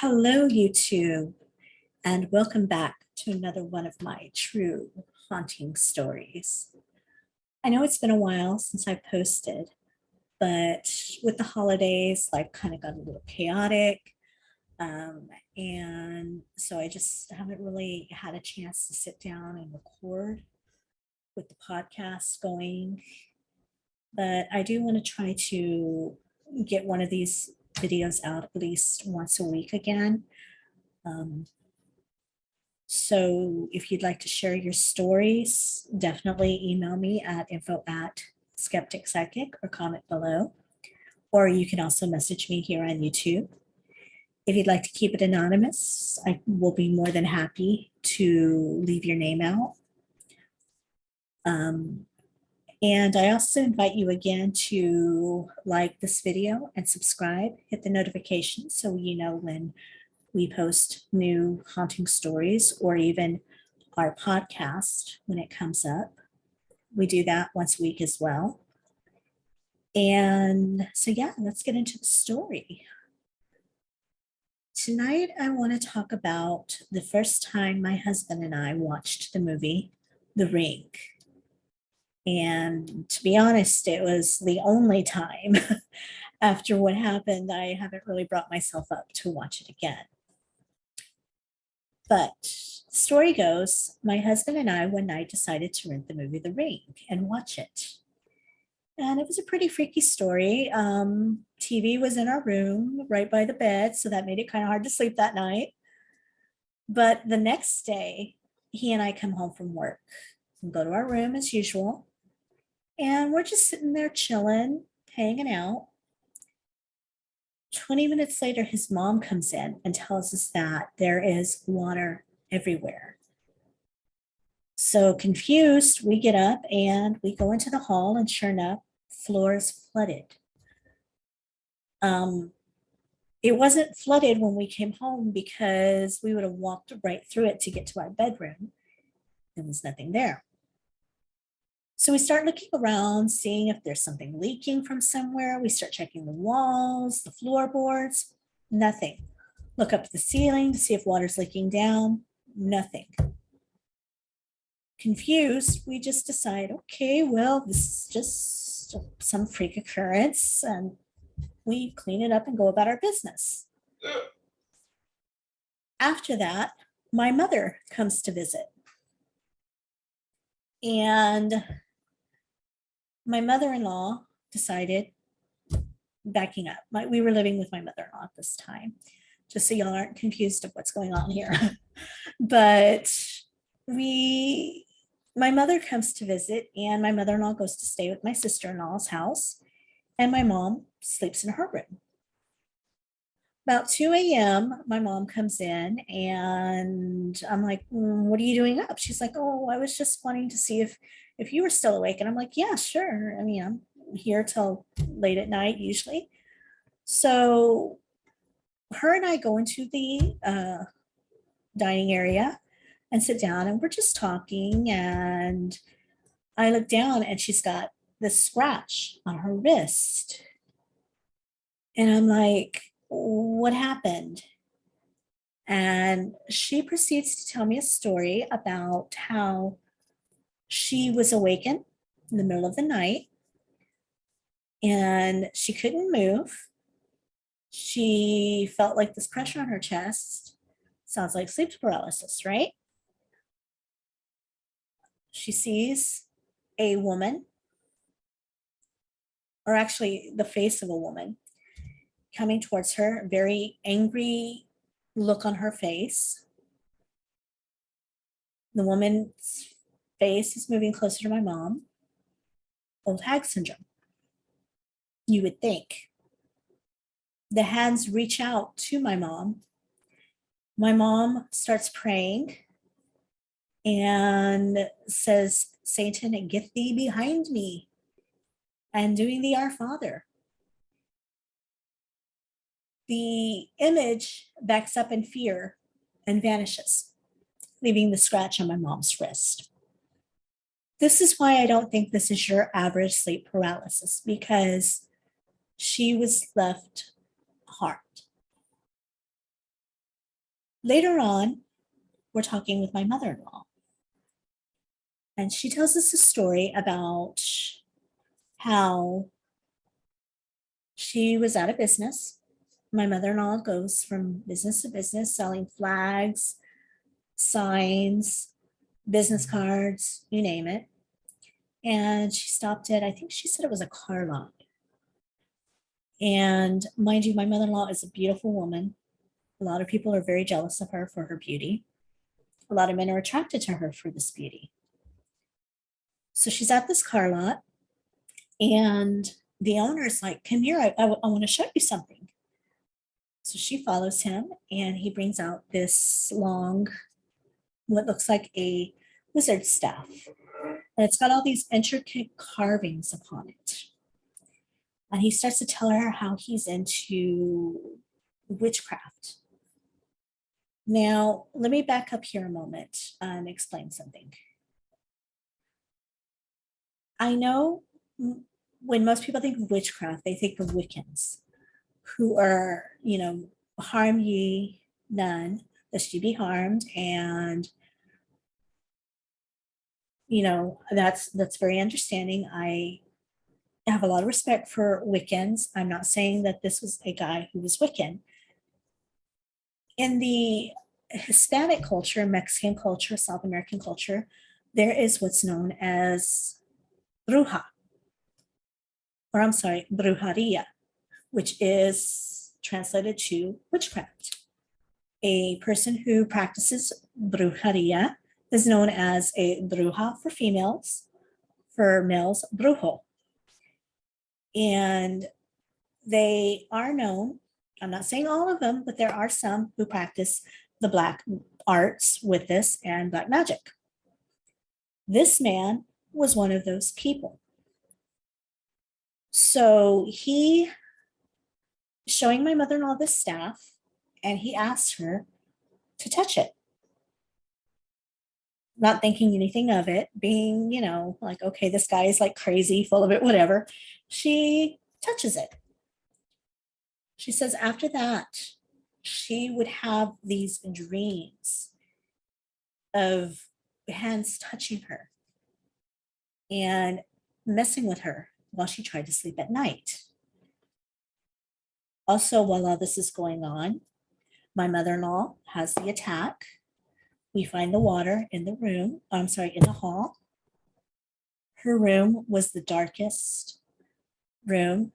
Hello, YouTube, and welcome back to another one of my true haunting stories. I know it's been a while since I posted, but with the holidays, life kind of got a little chaotic. And so I just haven't really had a chance to sit down and record with the podcast going. But I do want to try to get one of these videos out at least once a week again. Um, So if you'd like to share your stories, definitely email me at info@skepticpsychic or comment below. Or you can also message me here on YouTube. If you'd like to keep it anonymous, I will be more than happy to leave your name out. And I also invite you again to like this video and subscribe, hit the notification so you know when we post new haunting stories or even our podcast when it comes up. We do that once a week as well. And so, yeah, let's get into the story. Tonight, I want to talk about the first time my husband and I watched the movie The Ring. And to be honest, it was the only time after what happened, I haven't really brought myself up to watch it again. But the story goes, my husband and I one night decided to rent the movie The Ring and watch it. And it was a pretty freaky story. TV was in our room right by the bed, so that made it kind of hard to sleep that night. But the next day, he and I come home from work and go to our room as usual. And we're just sitting there chilling, hanging out. 20 minutes later, his mom comes in and tells us that there is water everywhere. So confused, we get up and we go into the hall, and sure enough, floor is flooded. It wasn't flooded when we came home because we would have walked right through it to get to our bedroom. There was nothing there. So we start looking around, seeing if there's something leaking from somewhere. We start checking the walls, the floorboards, nothing. Look up to the ceiling to see if water's leaking down, nothing. Confused, we just decide, okay, well, this is just some freak occurrence, and we clean it up and go about our business. After that, my mother comes to visit. And my mother-in-law decided, backing up, we were living with my mother-in-law at this time, just so y'all aren't confused of what's going on here. But my mother comes to visit, and my mother-in-law goes to stay with my sister-in-law's house, and my mom sleeps in her room. About 2 a.m., my mom comes in, and I'm like, what are you doing up? She's like, oh, I was just wanting to see if you were still awake. And I'm like, yeah, sure. I mean, I'm here till late at night usually. So her and I go into the dining area and sit down, and we're just talking. And I look down, and she's got this scratch on her wrist. And I'm like, what happened? And she proceeds to tell me a story about how she was awakened in the middle of the night and she couldn't move. She felt like this pressure on her chest. Sounds like sleep paralysis, right? She sees a woman, or actually the face of a woman, coming towards her, very angry look on her face. The woman's face is moving closer to my mom. Old Hag Syndrome, you would think. The hands reach out to my mom. My mom starts praying and says, Satan, get thee behind me, and doing the Our Father. The image backs up in fear and vanishes, leaving the scratch on my mom's wrist. This is why I don't think this is your average sleep paralysis, because she was left harmed. Later on, we're talking with my mother-in-law, and she tells us a story about how she was out of business. My mother-in-law goes from business to business, selling flags, signs, business cards, you name it. And she stopped at, I think she said it was a car lot. And mind you, my mother-in-law is a beautiful woman. A lot of people are very jealous of her for her beauty. A lot of men are attracted to her for this beauty. So she's at this car lot, and the owner is like, come here, I want to show you something. So she follows him, and he brings out this long, what looks like a wizard staff. And it's got all these intricate carvings upon it. And he starts to tell her how he's into witchcraft. Now, let me back up here a moment and explain something. I know when most people think of witchcraft, they think of Wiccans who are, harm ye none, lest ye be harmed. And, that's very understanding. I have a lot of respect for Wiccans. I'm not saying that this was a guy who was Wiccan. In the Hispanic culture, Mexican culture, South American culture, there is what's known as bruja, or I'm sorry, brujeria, which is translated to witchcraft. A person who practices brujeria is known as a bruja for females, for males, brujo. And they are known, I'm not saying all of them, but there are some who practice the black arts with this and black magic. This man was one of those people. So he showing my mother-in-law this staff, and he asked her to touch it. Not thinking anything of it, being, like, okay, this guy is like crazy, full of it, whatever. She touches it. She says after that, she would have these dreams of hands touching her and messing with her while she tried to sleep at night. Also, while all this is going on, my mother-in-law has the attack. We find the water in the room, in the hall. Her room was the darkest room.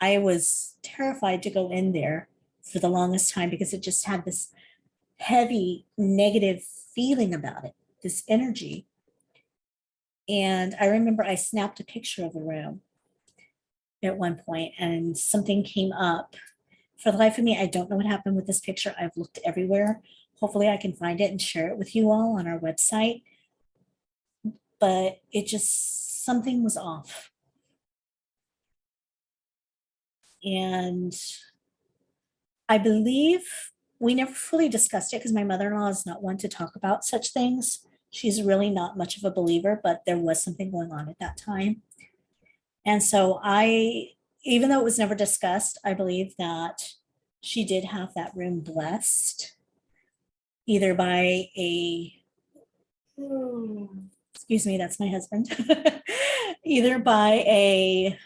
I was terrified to go in there for the longest time because it just had this heavy negative feeling about it, this energy. And I remember I snapped a picture of the room at one point, and something came up. For the life of me, I don't know what happened with this picture. I've looked everywhere. Hopefully I can find it and share it with you all on our website. But something was off. And I believe we never fully discussed it because my mother-in-law is not one to talk about such things. She's really not much of a believer, but there was something going on at that time. And so even though it was never discussed, I believe that she did have that room blessed either by excuse me, that's my husband, either by a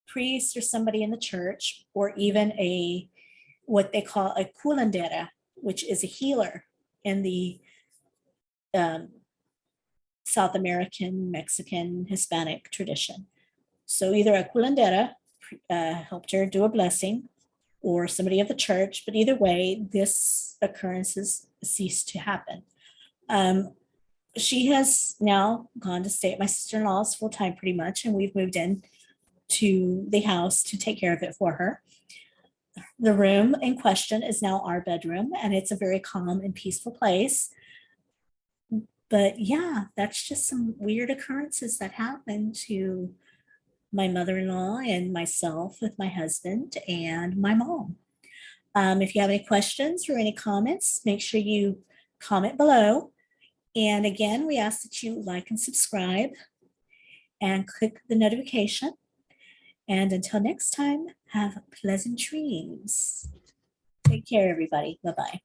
priest or somebody in the church, or even what they call a curandera, which is a healer in the South American, Mexican, Hispanic tradition. So either a curandera helped her do a blessing, or somebody of the church, but either way, this occurrences ceased to happen. She has now gone to stay at my sister-in-law's full time pretty much, and we've moved in to the house to take care of it for her. The room in question is now our bedroom, and it's a very calm and peaceful place. But yeah, that's just some weird occurrences that happened to my mother-in-law and myself with my husband and my mom. If you have any questions or any comments, make sure you comment below. And again, we ask that you like and subscribe and click the notification. And until next time, have pleasant dreams. Take care, everybody. Bye-bye.